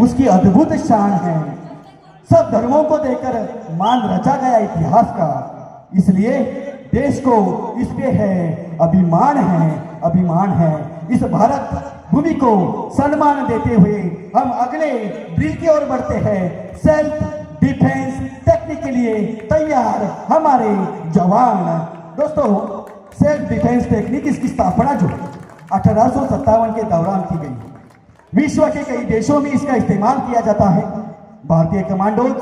उसकी अद्भुत शान है। सब धर्मों को देकर मान रचा गया इतिहास का, इसलिए देश को इस पे है अभिमान है, अभिमान है। इस भारत भूमि को सम्मान देते हुए हम अगले ड्रिल की ओर बढ़ते हैं। सेल्फ डिफेंस टेक्निक के लिए तैयार हमारे जवान। दोस्तों, सेल्फ डिफेंस टेक्निक इसकी स्थापना जो 1857 के दौरान की गई। विश्व के कई देशों में इसका इस्तेमाल किया जाता है। भारतीय commandos,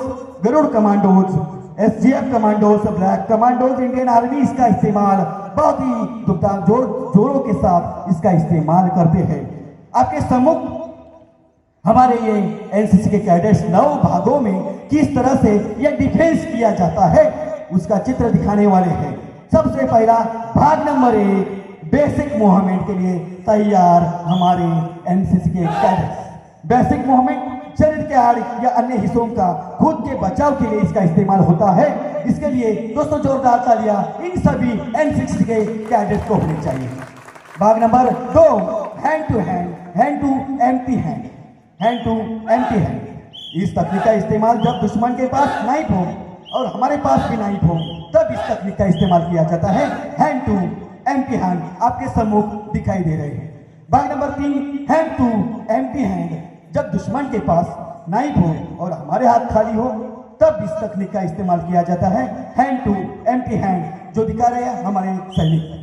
Garud commandos, SGF commandos, black commandos, Indian army इसका इस्तेमाल बहुत ही दुमदार जोरों के साथ इसका इस्तेमाल करते हैं। आपके सम्मुख हमारे ये एनसीसी के कैडेट्स 9 भागों में किस तरह से यह डिफेंस किया जाता है उसका चित्र दिखाने वाले हैं। सबसे पहला भाग नंबर 1, बेसिक मूवमेंट के लिए तैयार हमारे एनसीसी के कैडेट्स। बेसिक मूवमेंट शरीर के आड़ या अन्य हिस्सों का खुद के बचाव के लिए इसका इस्तेमाल होता है। इसके लिए दोस्तों जोरदार तालियां इन सभी एनसीसी के कैडेट्स को होनी चाहिए। भाग नंबर 2, hand to hand, hand to empty hand, hand to empty hand. इस तकनीक का इस्तेमाल जब दुश्मन के पास नाइफ हो और हमारे पास भी नाइफ हो तब इस तकनीक का इस्तेमाल किया जाता है। हैंड टू एम्प्टी हैंड आपके सम्मुख दिखाई दे रहे हैं। भाग नंबर 3, हैंड टू एम्प्टी हैंड। जब दुश्मन के पास नाइफ हो और हमारे हाथ खाली हो तब इस तकनीक का इस्तेमाल किया जाता है। हैंड टू एम्प्टी हैंड, जो दिखा रहे हैं हमारे सैनिक।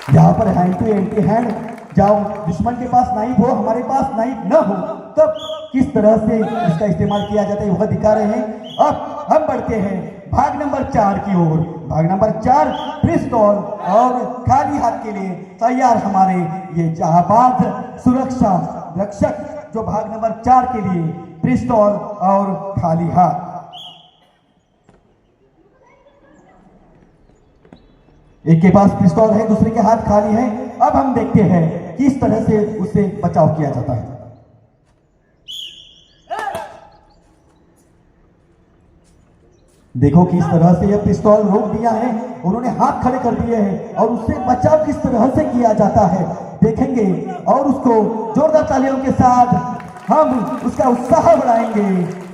यहाँ पर हैंड टू एम्प्टी हैंड, जब दुश्मन के पास नाइफ हो हमारे पास नाइफ न हो तब किस तरह से इसका इस्तेमाल किया जाता है वह दिखा रहे हैं। अब हम बढ़ते हैं भाग नंबर 4 की ओर। भाग नंबर 4, पिस्तौल और खाली हाथ के लिए तैयार हमारे ये जाबाज सुरक्षा रक्षक, जो भाग नंबर 4 के लिए पिस्तौल और खाली हाथ। एक के पास पिस्तौल है, दूसरे के हाथ खाली है। अब हम देखते हैं किस तरह से उससे बचाव किया जाता है। देखो किस तरह से यह पिस्तौल रोक दिया है, उन्होंने हाथ खड़े कर दिए हैं और उससे बचाव किस तरह से किया जाता है देखेंगे और उसको जोरदार तालियों के साथ हम उसका उत्साह बढ़ाएंगे।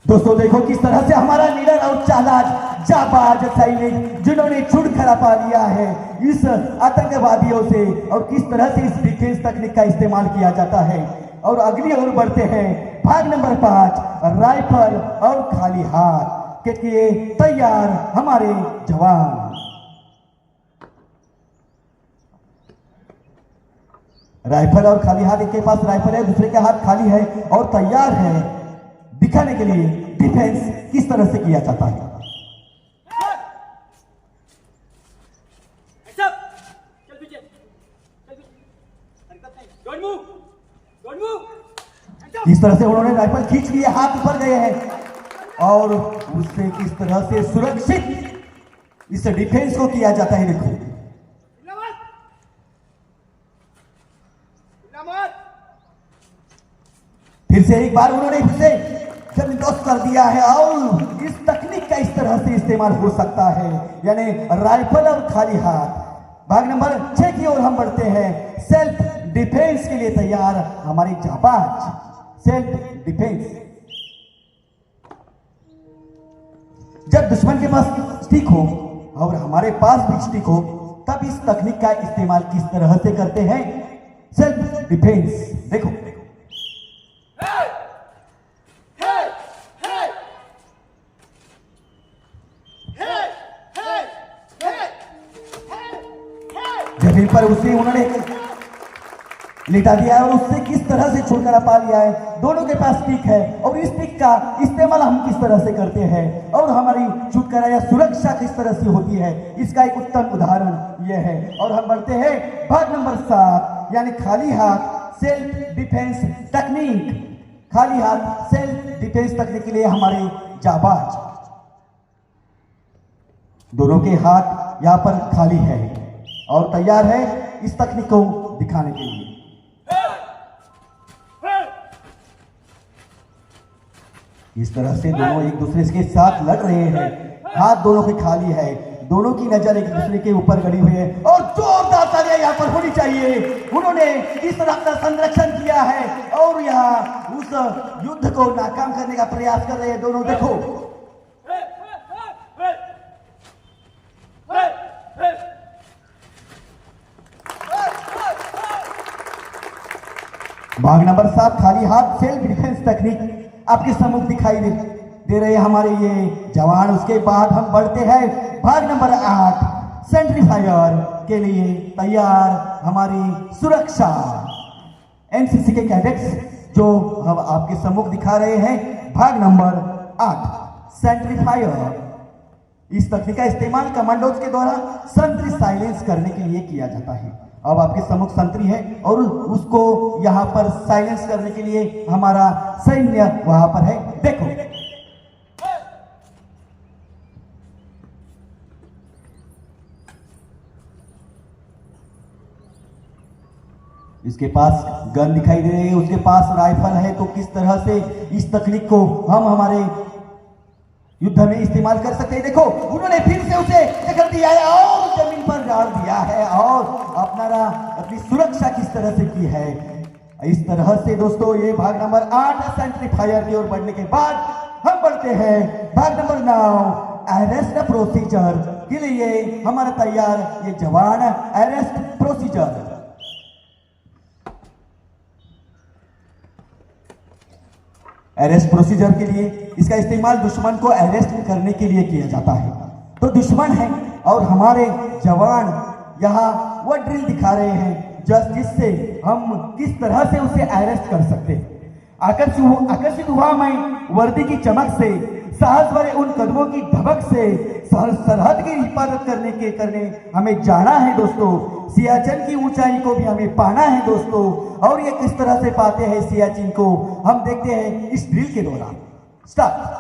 दोस्तों देखो किस तरह से हमारा लीडर और चालाक जाबाज सैनिक जिन्होंने छुटकारा पा लिया है इस आतंकवादियों से, और किस तरह से इस डिफेंस तकनीक का इस्तेमाल किया जाता है। और अगली ओर बढ़ते हैं भाग नंबर 5, राइफल और खाली हाथ के लिए तैयार हमारे जवान। राइफल और खाली हाथ, एक के पास राइफल है दूसरे के हाथ खाली है और तैयार है दिखाने के लिए डिफेंस किस तरह से किया जाता है। किस तरह से उन्होंने राइफल खींच लिए, हाथ ऊपर गए हैं और उससे किस तरह से सुरक्षित इस डिफेंस को किया जाता है। देखो फिर से एक बार उन्होंने इसे जबरदस्त कर दिया है और इस तकनीक का इस तरह से इस्तेमाल हो सकता है, यानी राइफल और खाली हाथ। भाग नंबर 6 की ओर हम बढ़ते हैं। सेल्फ डिफेंस के लिए तैयार हमारे जाबाज। सेल्फ डिफेंस, जब दुश्मन के पास स्टिक हो और हमारे पास भी स्टिक हो तब इस तकनीक का इस्तेमाल किस तरह से करते हैं। सेल्फ डिफेंस देखो जमीन पर उसे उन्होंने लिटा दिया और उससे किस तरह से छुटकारा पा लिया है। दोनों के पास स्टिक है और इस स्टिक का इस्तेमाल हम किस तरह से करते हैं और हमारी छुटकारा या सुरक्षा किस तरह से होती है, इसका एक उत्तम उदाहरण यह है। और हम बढ़ते हैं भाग नंबर 7 यानी खाली हाथ सेल्फ डिफेंस टेक्निक। खाली हाथ सेल्फ डिफेंस करने के लिए हमारे जाबाज। दोनों के हाथ यहां पर खाली है और तैयार है इस तकनीक को दिखाने के लिए। इस तरह से दोनों एक दूसरे के साथ लड़ रहे हैं, हाथ दोनों के खाली है, दोनों की नजर एक दूसरे के ऊपर गड़ी हुई है और जोरदार तालियां यहां पर होनी चाहिए। उन्होंने इस तरह का संरक्षण किया है और यहां उस युद्ध को नाकाम करने का प्रयास कर रहे हैं दोनों। देखो भाग नंबर 7 खाली हाथ सेल्फ डिफेंस तकनीक आपके सम्मुख दिखाई दे रहे हैं हमारे ये जवान। उसके बाद हम बढ़ते हैं भाग नंबर 8 सेंट्री फायर के लिए तैयार हमारी सुरक्षा। एनसीसी के कैडेट्स जो हम आपके सम्मुख दिखा रहे हैं भाग नंबर 8 सेंट्री फायर। इस तकनीक का इस्तेमाल कमांडोज के द्वारा संतरी साइलेंस करने के लिए किया जाता है। अब आपके सम्मुख संतरी है और उसको यहां पर साइलेंस करने के लिए हमारा सैन्य वहां पर है। देखो इसके पास गन दिखाई दे रही है, उसके पास राइफल है, तो किस तरह से इस तकनीक को हम हमारे युद्ध में इस्तेमाल कर सकते हैं। देखो उन्होंने फिर से उसे पकड़ दिया है और जमीन पर गाड़ दिया है और अपनी सुरक्षा किस तरह से की है। इस तरह से दोस्तों ये भाग नंबर 8 सेंट्री फायर की ओर बढ़ने के बाद हम बढ़ते हैं भाग नंबर 9 अरेस्ट प्रोसीजर के लिए हमारा तैयार ये जवान अरेस्ट प्रोसीजर। अरेस्ट प्रोसीजर के लिए इसका इस्तेमाल दुश्मन को अरेस्ट करने के लिए किया जाता है। तो दुश्मन है और हमारे जवान यहाँ वो ड्रिल दिखा रहे हैं जिससे हम किस तरह से उसे अरेस्ट कर सकते हैं। आकर्षित हुआ मैं वर्दी की चमक से, साहस भरे उन कदमों की धमक से, सरहद की हिफाजत करने हमें जाना है दोस्तों। सियाचिन की ऊंचाई को भी हमें पाना है दोस्तों। और ये किस तरह से पाते हैं सियाचिन को हम देखते हैं इस ड्रिल के दौरान। स्टार्ट।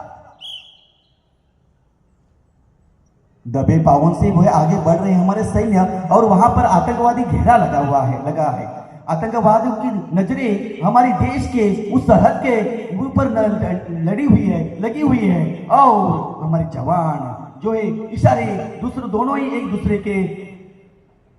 दबे पावों से वो आगे बढ़ रहे हैं हमारे सैन्य और वहां पर आतंकवादी घेरा लगा है। आतंकवादियों की नजरें हमारी देश के उस सरहद के ऊपर लगी हुई है और हमारे जवान जो है इशारे दोनों ही एक दूसरे के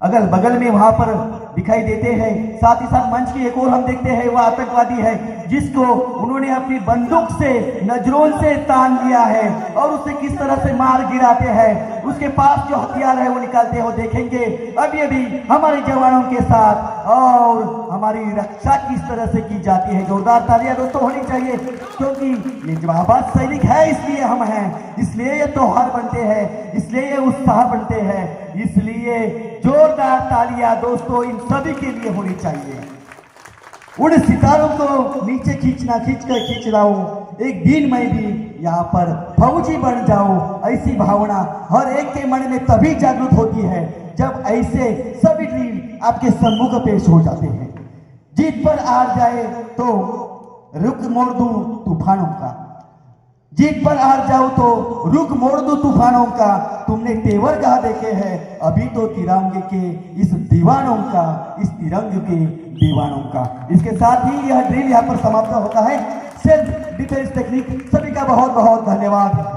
अगल बगल में वहां पर दिखाई देते हैं। साथ ही साथ मंच की एक और हम देखते हैं वह आतंकवादी है जिसको उन्होंने अपनी बंदूक से नजरों से तान लिया है और उसे किस तरह से मार गिराते हैं। उसके पास जो हथियार है वो निकालते हो देखेंगे अब ये भी हमारे जवानों के साथ और हमारी रक्षा किस तरह से की जाती है। जोरदार तालियां दोस्तों होनी चाहिए क्योंकि ये जवाबाज सैनिक है, इसलिए हम हैं, इसलिए ये त्योहार बनते हैं, इसलिए ये उत्साह बनते हैं, इसलिए जोरदार तालियां दोस्तों इन सभी के लिए होनी चाहिए। उन सितारों को नीचे खींच लाऊं, एक दिन मैं भी यहाँ पर फौजी बन जाऊं, ऐसी भावना हर एक के मन में तभी जागृत होती है जब ऐसे सभी ड्रीम आपके सम्मुख पेश हो जाते हैं। जीत पर आ जाए तो रुख मोड़ दूं तूफानों का, जीत पर आ जाओ तो रुख मोड़ दो तूफानों का, तुमने तेवर कहा देखे हैं अभी तो तिरंगे के इस दीवानों का, इस तिरंग के दीवानों का। इसके साथ ही यह ड्रिल यहाँ पर समाप्त होता है। सेल्फ डिफेंस टेक्निक सभी का बहुत बहुत धन्यवाद।